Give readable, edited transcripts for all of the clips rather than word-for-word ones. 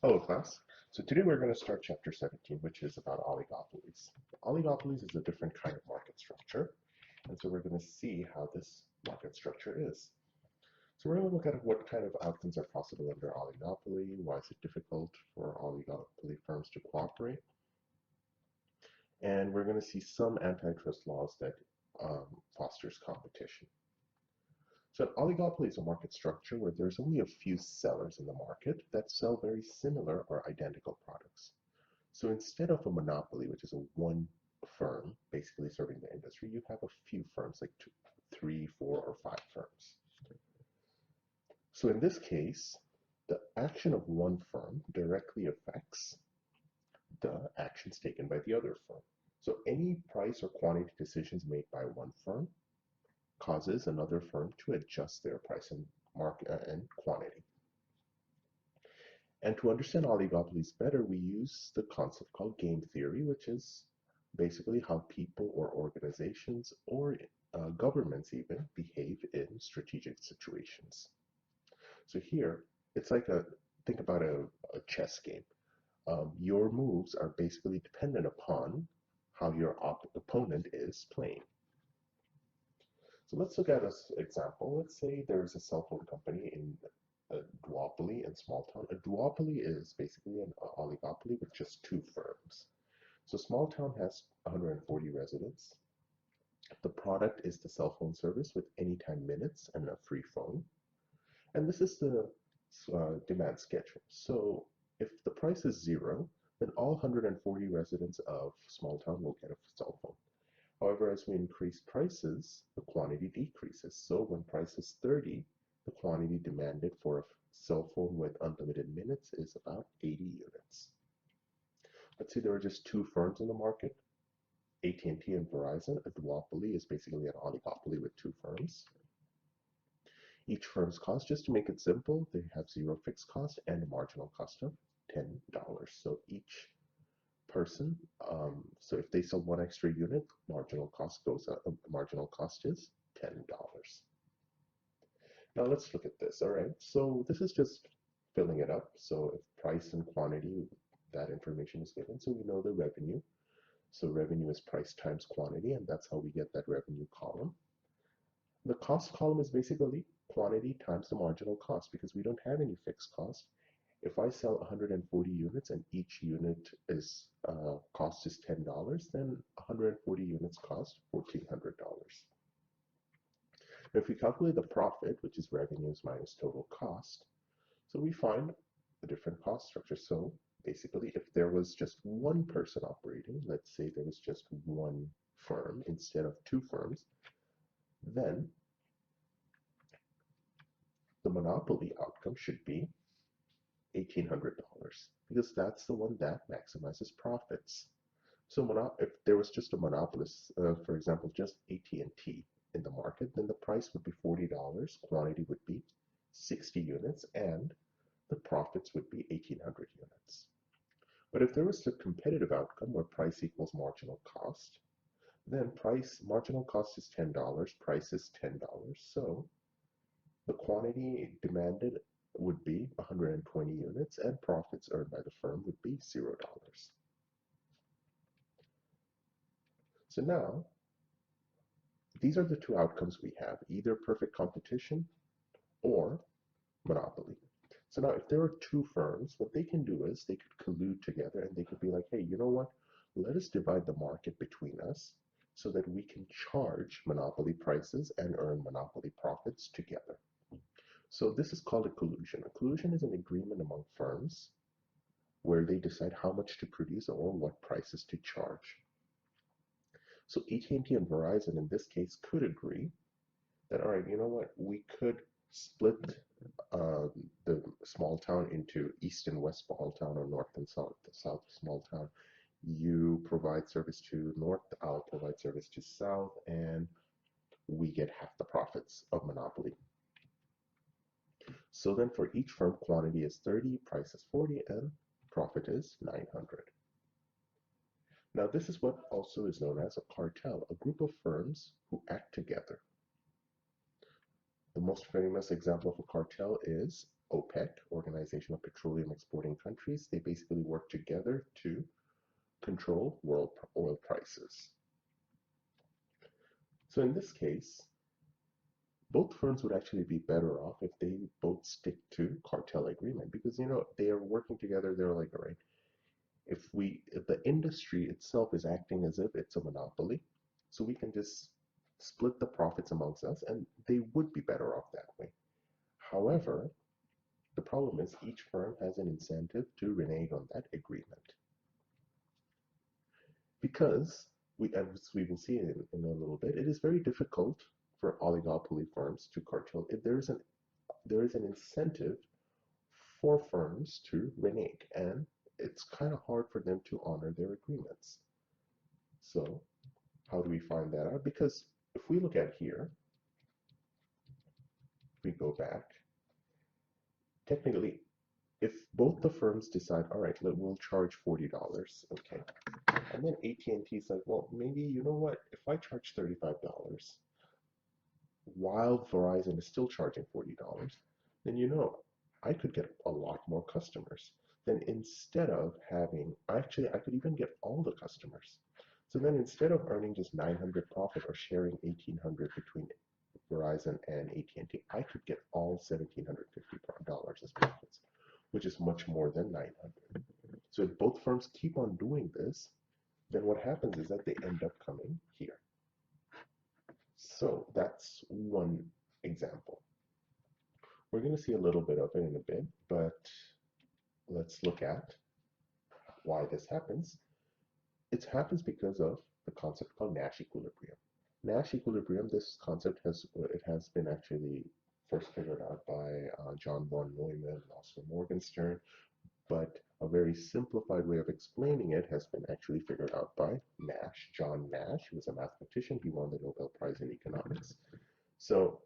Hello, class. So today we're going to start chapter 17, which is about oligopolies. Oligopolies is a different kind of market structure, and so we're going to see how this market structure is. So we're going to look at what kind of outcomes are possible under oligopoly, why is it difficult for oligopoly firms to cooperate, and we're going to see some antitrust laws that fosters competition. So an oligopoly is a market structure where there's only a few sellers in the market that sell very similar or identical products. So instead of a monopoly, which is a one firm basically serving the industry, you have a few firms, like two, three, four, or five firms. So in this case, the action of one firm directly affects the actions taken by the other firm. So any price or quantity decisions made by one firm causes another firm to adjust their price and market and quantity. And to understand oligopolies better, we use the concept called game theory, which is basically how people or organizations or governments even behave in strategic situations. So here, it's like think about a chess game. Your moves are basically dependent upon how your opponent is playing. So let's look at an example. Let's say there's a cell phone company in a duopoly in small town. A duopoly is basically an oligopoly with just two firms. So small town has 140 residents. The product is the cell phone service with anytime minutes and a free phone. And this is the demand schedule. So if the price is zero, then all 140 residents of small town will get a cell phone. However, as we increase prices, the quantity decreases. So when price is 30, the quantity demanded for a cell phone with unlimited minutes is about 80 units. Let's say there are just two firms in the market, AT&T and T and Verizon. A duopoly is basically an oligopoly with two firms. Each firm's cost, just to make it simple, they have zero fixed cost and a marginal cost of $10. So each person, so if they sell one extra unit, marginal cost goes up, marginal cost is $10. Now let's look at this. All right, so this is just filling it up. So if price and quantity, that information is given, so we know the revenue. So revenue is price times quantity, and that's how we get that revenue column. The cost column is basically quantity times the marginal cost because we don't have any fixed cost. If I sell 140 units and each unit is cost is $10, then 140 units cost $1,400. If we calculate the profit, which is revenues minus total cost, so we find a different cost structure. So basically, if there was just one person operating, let's say there was just one firm instead of two firms, then the monopoly outcome should be $1,800 because that's the one that maximizes profits. So if there was just a monopolist, for example, just AT&T in the market, then the price would be $40, quantity would be 60 units, and the profits would be 1,800 units. But if there was a competitive outcome where price equals marginal cost, then marginal cost is $10, price is $10. So the quantity demanded would be 120 units, and profits earned by the firm would be $0. So now, these are the two outcomes we have, either perfect competition or monopoly. So now if there are two firms, what they can do is they could collude together and they could be like, hey, you know what? Let us divide the market between us so that we can charge monopoly prices and earn monopoly profits together. So this is called a collusion. A collusion is an agreement among firms where they decide how much to produce or what prices to charge. So AT&T and Verizon in this case could agree that, all right, you know what, we could split uh, the small town into east and west small town or north and south small town. You provide service to north, I'll provide service to south, and we get half the profits of monopoly. So then for each firm, quantity is 30, price is 40, and profit is 900. Now this is what also is known as a cartel, a group of firms who act together. The most famous example of a cartel is OPEC, Organization of Petroleum Exporting Countries, they basically work together to control world oil prices. So in this case, both firms would actually be better off if they both stick to cartel agreement because they are working together. They're like, all right, if the industry itself is acting as if it's a monopoly, so we can just split the profits amongst us, and they would be better off that way. However, the problem is each firm has an incentive to renege on that agreement because as we will see in a little bit, it is very difficult for oligopoly firms to cartel. If there is an incentive for firms to renege, and it's kind of hard for them to honor their agreements. So, how do we find that out? Because if we look at here, we go back, technically, if both the firms decide, all right, we'll charge $40, okay, and then AT&T says, well, maybe you know what? If I charge $35, while Verizon is still charging $40, then I could get a lot more customers. Then instead of having, actually, I could even get all the customers. So then instead of earning just 900 profit or sharing 1800 between Verizon and AT&T, I could get all $1,750 as profits, which is much more than 900. So if both firms keep on doing this, then what happens is that they end up coming here. So that's one example. We're going to see a little bit of it in a bit, but let's look at why this happens. It happens because of the concept called Nash equilibrium. Nash equilibrium, this concept has been actually first figured out by John von Neumann and also Morgenstern, but a very simplified way of explaining it has been actually figured out by Nash. John Nash, who was a mathematician, he won the Nobel Prize in economics. So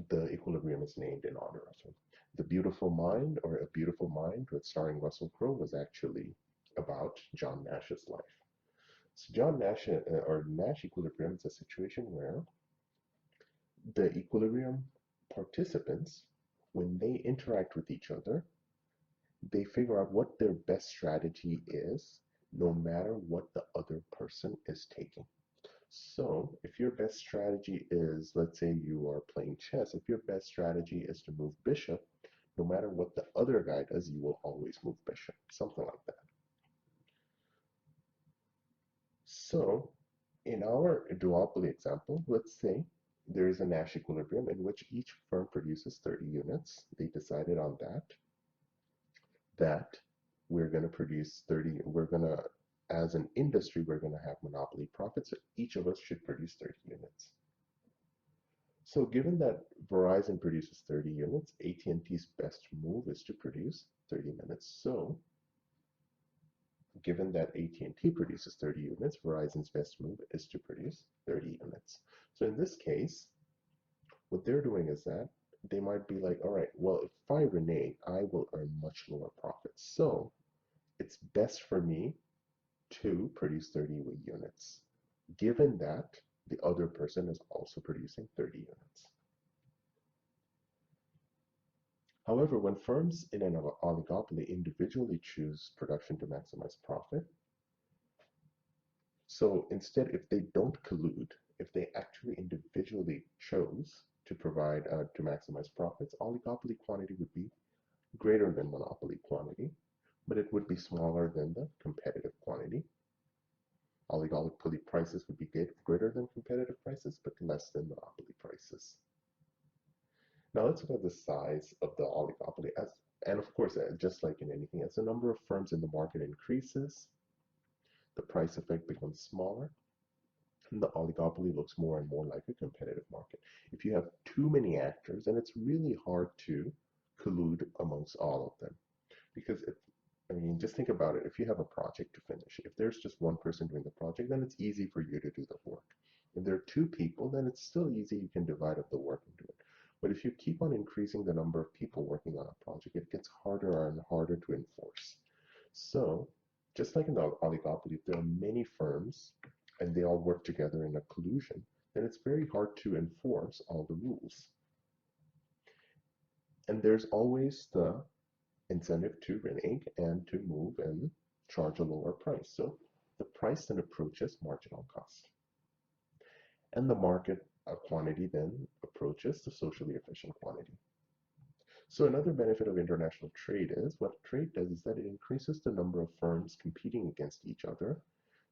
the equilibrium is named in honor of him. The Beautiful Mind, or A Beautiful Mind, with starring Russell Crowe, was actually about John Nash's life. So John Nash, or Nash equilibrium, is a situation where the equilibrium participants, when they interact with each other, they figure out what their best strategy is, no matter what the other person is taking. So if your best strategy is, let's say you are playing chess, if your best strategy is to move bishop, no matter what the other guy does, you will always move bishop, something like that. So in our duopoly example, let's say there is a Nash equilibrium in which each firm produces 30 units. They decided on that we're going to produce 30, as an industry, we're going to have monopoly profits. So each of us should produce 30 units. So given that Verizon produces 30 units, AT&T's best move is to produce 30 minutes. So given that AT&T produces 30 units, Verizon's best move is to produce 30 units. So in this case, what they're doing is that they might be like, all right, well, if I renege, I will earn much lower profits. So it's best for me to produce 30 units, given that the other person is also producing 30 units. However, when firms in an oligopoly individually choose production to maximize profit, so instead, if they don't collude, if they actually individually chose to provide to maximize profits, oligopoly quantity would be greater than monopoly quantity, but it would be smaller than the competitive quantity. Oligopoly prices would be greater than competitive prices, but less than monopoly prices. Now let's look at the size of the oligopoly. And of course, just like in anything, as the number of firms in the market increases, the price effect becomes smaller, and the oligopoly looks more and more like a competitive market. If you have too many actors, then it's really hard to collude amongst all of them. Because just think about it. If you have a project to finish, if there's just one person doing the project, then it's easy for you to do the work. If there are two people, then it's still easy. You can divide up the work and do it. But if you keep on increasing the number of people working on a project, it gets harder and harder to enforce. So, just like in the oligopoly, if there are many firms and they all work together in a collusion, then it's very hard to enforce all the rules. And there's always the incentive to renege and to move and charge a lower price. So the price then approaches marginal cost. And the market quantity then approaches the socially efficient quantity. So another benefit of international trade is what trade does is that it increases the number of firms competing against each other.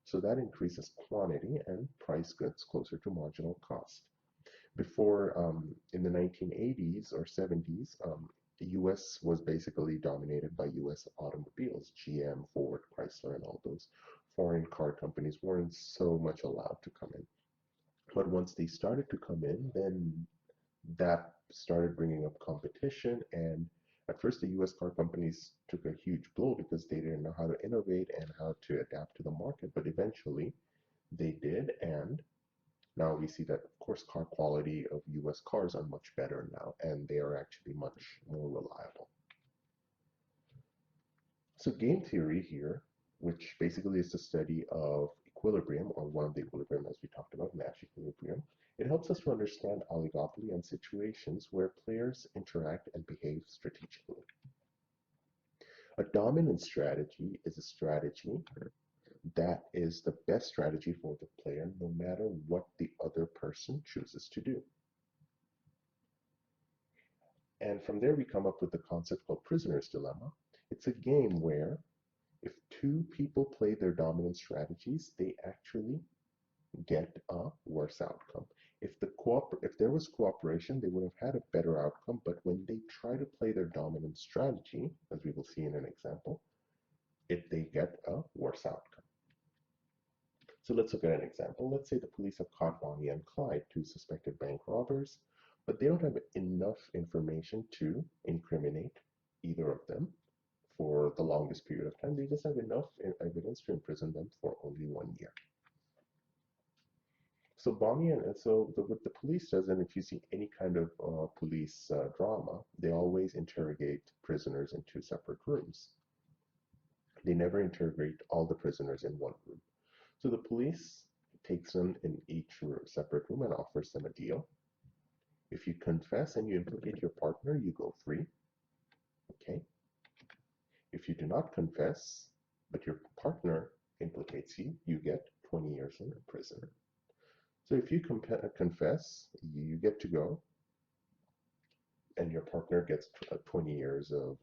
So that increases quantity and price gets closer to marginal cost. Before, in the 1980s or 70s, the US was basically dominated by US automobiles. GM, Ford, Chrysler, and all those foreign car companies weren't so much allowed to come in. But once they started to come in, then that started bringing up competition. And at first, the US car companies took a huge blow because they didn't know how to innovate and how to adapt to the market. But eventually, they did. And now we see that, of course, car quality of US cars are much better now, and they are actually much more reliable. So game theory here, which basically is the study of equilibrium, or one of the equilibrium as we talked about, Nash equilibrium, it helps us to understand oligopoly and situations where players interact and behave strategically. A dominant strategy is a strategy that is the best strategy for the player no matter what the other person chooses to do. And from there, we come up with the concept called prisoner's dilemma. It's a game where if two people play their dominant strategies, they actually get a worse outcome. If there was cooperation, they would have had a better outcome, but when they try to play their dominant strategy, as we will see in an example, they get a worse outcome. So let's look at an example. Let's say the police have caught Bonnie and Clyde, two suspected bank robbers, but they don't have enough information to incriminate either of them for the longest period of time. They just have enough evidence to imprison them for only 1 year. So what the police does, and if you see any kind of police drama, they always interrogate prisoners in two separate rooms. They never interrogate all the prisoners in one room. So the police takes them in each separate room and offers them a deal. If you confess and you implicate your partner, you go free. Okay. If you do not confess, but your partner implicates you, you get 20 years in prison. So if you confess, you get to go, and your partner gets 20 years of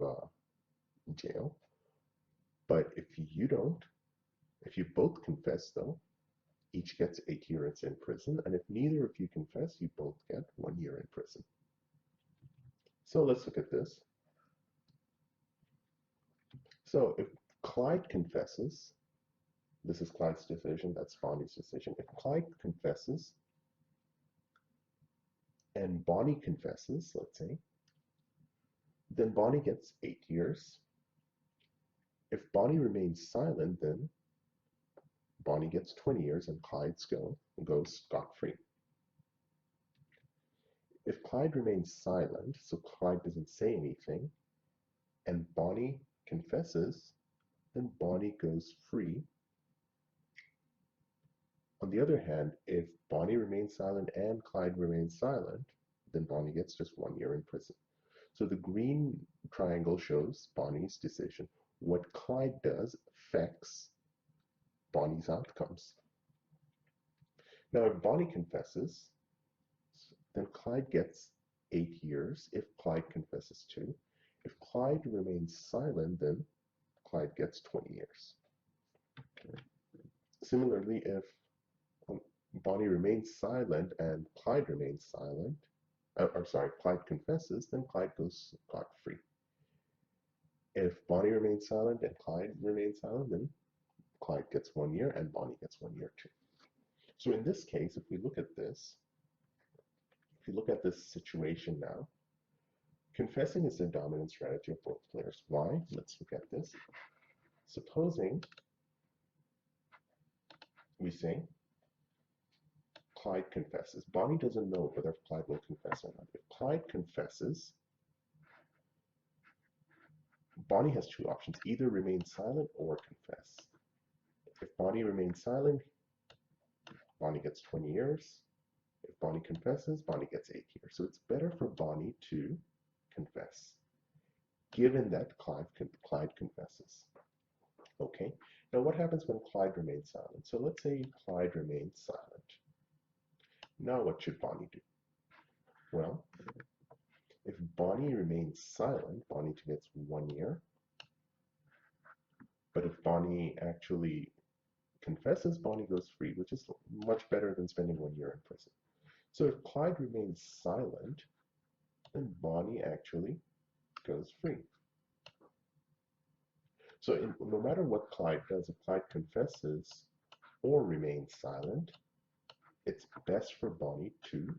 jail. But if you don't, if you both confess, though, each gets 8 years in prison. And if neither of you confess, you both get 1 year in prison. So let's look at this. So if Clyde confesses, this is Clyde's decision, that's Bonnie's decision. If Clyde confesses and Bonnie confesses, let's say, then Bonnie gets 8 years. If Bonnie remains silent, then Bonnie gets 20 years and Clyde goes scot-free. If Clyde remains silent, so Clyde doesn't say anything, and Bonnie confesses, then Bonnie goes free. On the other hand, if Bonnie remains silent and Clyde remains silent, then Bonnie gets just 1 year in prison. So the green triangle shows Bonnie's decision. What Clyde does affects Bonnie's outcomes. Now, if Bonnie confesses, then Clyde gets 8 years if Clyde confesses too. If Clyde remains silent, then Clyde gets 20 years. Similarly, if Bonnie remains silent and Clyde remains silent, Clyde confesses, then Clyde goes scot-free. If Bonnie remains silent and Clyde remains silent, then Clyde gets 1 year and Bonnie gets 1 year too. So in this case, if you look at this situation now, confessing is the dominant strategy of both players. Why? Let's look at this. Supposing we say Clyde confesses. Bonnie doesn't know whether Clyde will confess or not. If Clyde confesses, Bonnie has two options, either remain silent or confess. If Bonnie remains silent, Bonnie gets 20 years. If Bonnie confesses, Bonnie gets 8 years. So it's better for Bonnie to confess, given that Clyde confesses. Okay, now what happens when Clyde remains silent? So let's say Clyde remains silent. Now what should Bonnie do? Well, if Bonnie remains silent, Bonnie gets 1 year. But if Bonnie actually confesses, Bonnie goes free, which is much better than spending 1 year in prison. So if Clyde remains silent, then Bonnie actually goes free. So no matter what Clyde does, if Clyde confesses or remains silent, it's best for Bonnie to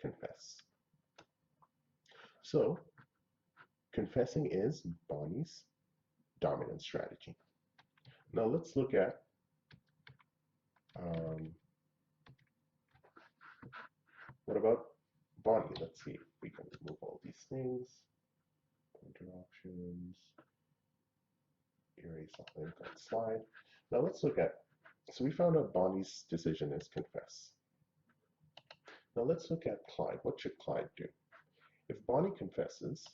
confess. So confessing is Bonnie's dominant strategy. Now let's look at what about Bonnie? Let's see if we can remove all these things. Pointer options, erase all link on slide. Now let's look at, so we found out Bonnie's decision is confess. Now let's look at Clyde. What should Clyde do? If Bonnie confesses,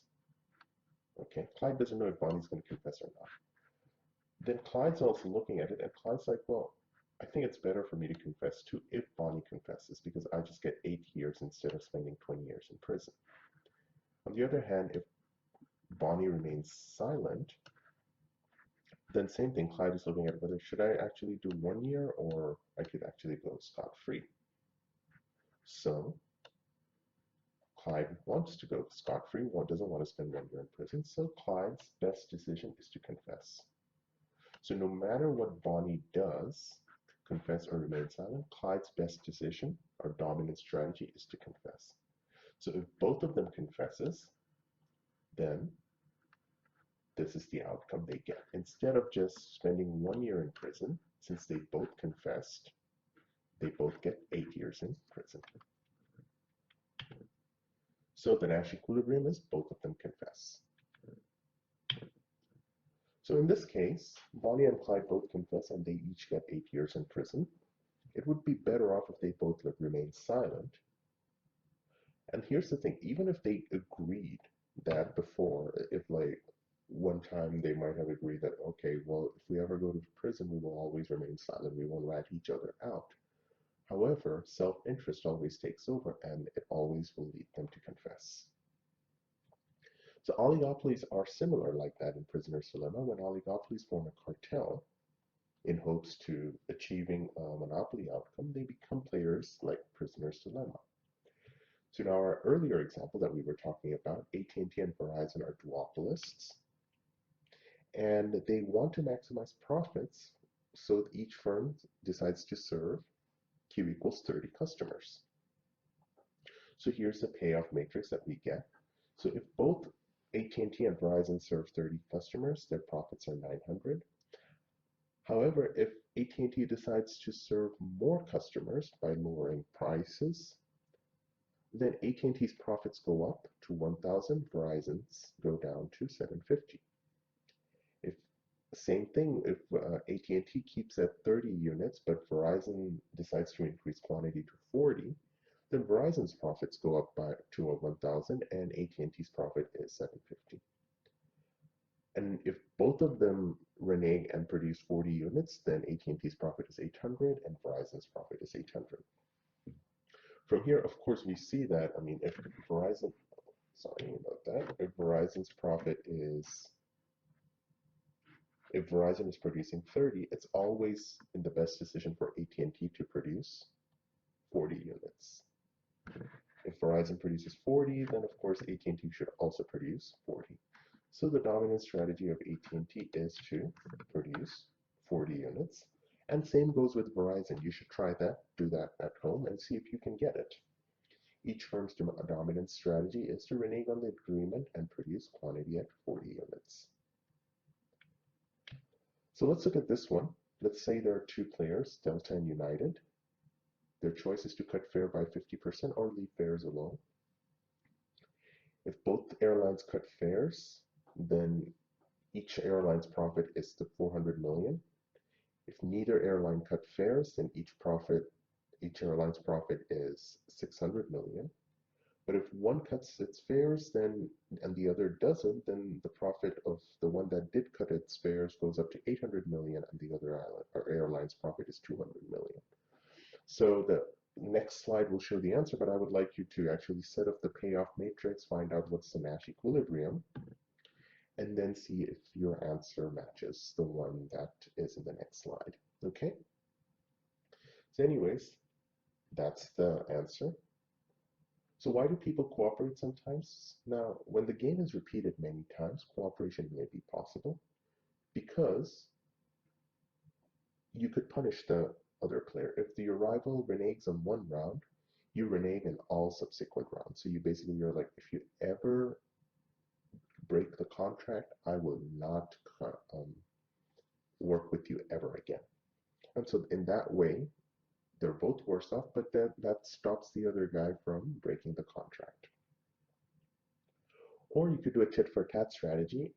okay, Clyde doesn't know if Bonnie's going to confess or not. Then Clyde's also looking at it, and Clyde's like, well, I think it's better for me to confess too if Bonnie confesses, because I just get 8 years instead of spending 20 years in prison. On the other hand, if Bonnie remains silent, then same thing, Clyde is looking at whether should I actually do 1 year or I could actually go scot-free. So Clyde wants to go scot-free, doesn't want to spend 1 year in prison, so Clyde's best decision is to confess. So no matter what Bonnie does, confess or remain silent, Clyde's best decision or dominant strategy is to confess. So if both of them confesses, then this is the outcome they get. Instead of just spending 1 year in prison, since they both confessed, they both get 8 years in prison. So the Nash equilibrium is both of them confess. So in this case, Bonnie and Clyde both confess and they each get 8 years in prison. It would be better off if they both remain silent. And here's the thing, even if they agreed that before, if like one time they might have agreed that, okay, well, if we ever go to prison, we will always remain silent. We won't rat each other out. However, self-interest always takes over and it always will lead them to confess. So oligopolies are similar like that in Prisoner's Dilemma. When oligopolies form a cartel in hopes to achieving a monopoly outcome, they become players like Prisoner's Dilemma. So in our earlier example that we were talking about, AT&T and Verizon are duopolists, and they want to maximize profits, so each firm decides to serve Q equals 30 customers. So here's the payoff matrix that we get. So if both AT&T and Verizon serve 30 customers, their profits are 900. However, if AT&T decides to serve more customers by lowering prices, then AT&T's profits go up to 1,000, Verizon's go down to 750. If same thing, if AT&T keeps at 30 units, but Verizon decides to increase quantity to 40, then Verizon's profits go up to 1,000 and AT&T's profit is 750. And if both of them renege and produce 40 units, then AT&T's profit is 800 and Verizon's profit is 800. From here, of course, we see that, I mean, if Verizon, sorry about that, if Verizon's profit is, if Verizon is producing 30, it's always in the best decision for AT&T to produce 40 units. If Verizon produces 40, then of course AT&T should also produce 40. So the dominant strategy of AT&T is to produce 40 units. And same goes with Verizon. You should try that, do that at home and see if you can get it. Each firm's dominant strategy is to renege on the agreement and produce quantity at 40 units. So let's look at this one. Let's say there are two players, Delta and United. Their choice is to cut fare by 50% or leave fares alone. If both airlines cut fares, then each airline's profit is the 400 million. If neither airline cut fares, then each airline's profit is 600 million. But if one cuts its fares, then and the other doesn't, then the profit of the one that did cut its fares goes up to 800 million, and the other airline's profit is 200 million. So the next slide will show the answer, but I would like you to actually set up the payoff matrix, find out what's the Nash equilibrium, and then see if your answer matches the one that is in the next slide. Okay? So anyways, that's the answer. So why do people cooperate sometimes? Now, when the game is repeated many times, cooperation may be possible because you could punish the other player. If your rival reneges on one round, you renege in all subsequent rounds. So you basically, you're like, if you ever break the contract, I will not work with you ever again. And so in that way, they're both worse off, but that stops the other guy from breaking the contract. Or you could do a tit for tat strategy.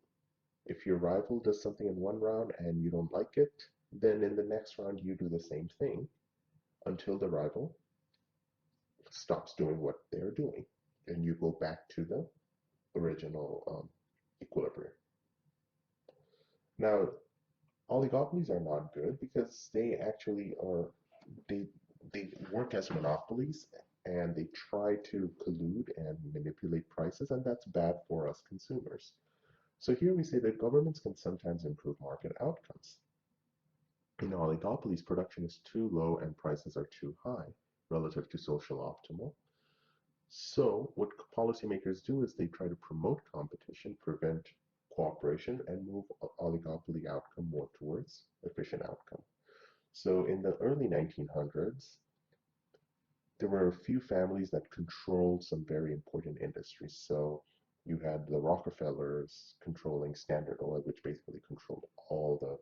If your rival does something in one round and you don't like it, then in the next round you do the same thing until the rival stops doing what they're doing, and you go back to the original equilibrium. Now, oligopolies are not good because they actually are they they work as monopolies and they try to collude and manipulate prices, and that's bad for us consumers. So here we say that governments can sometimes improve market outcomes. In oligopolies, production is too low and prices are too high relative to social optimal. So what policymakers do is they try to promote competition, prevent cooperation, and move oligopoly outcome more towards efficient outcome. So in the early 1900s, there were a few families that controlled some very important industries. So you had the Rockefellers controlling Standard Oil, which basically controlled all the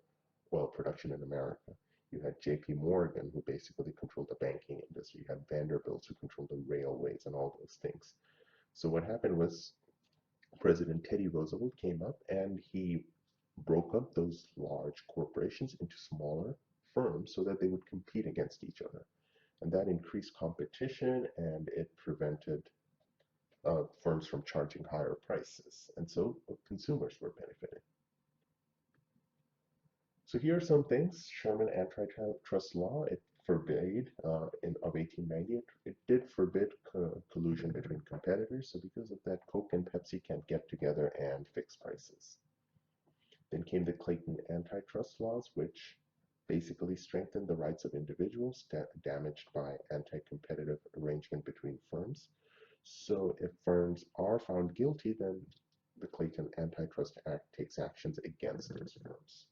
oil production in America. You had J.P. Morgan, who basically controlled the banking industry. You had Vanderbilt, who controlled the railways and all those things. So what happened was President Teddy Roosevelt came up and he broke up those large corporations into smaller firms so that they would compete against each other. And that increased competition and it prevented firms from charging higher prices. And so consumers were benefiting. So here are some things. Sherman antitrust law, it forbade of 1890, it did forbid collusion between competitors. So because of that, Coke and Pepsi can't get together and fix prices. Then came the Clayton antitrust laws, which basically strengthened the rights of individuals damaged by anti-competitive arrangement between firms. So if firms are found guilty, then the Clayton Antitrust Act takes actions against those firms.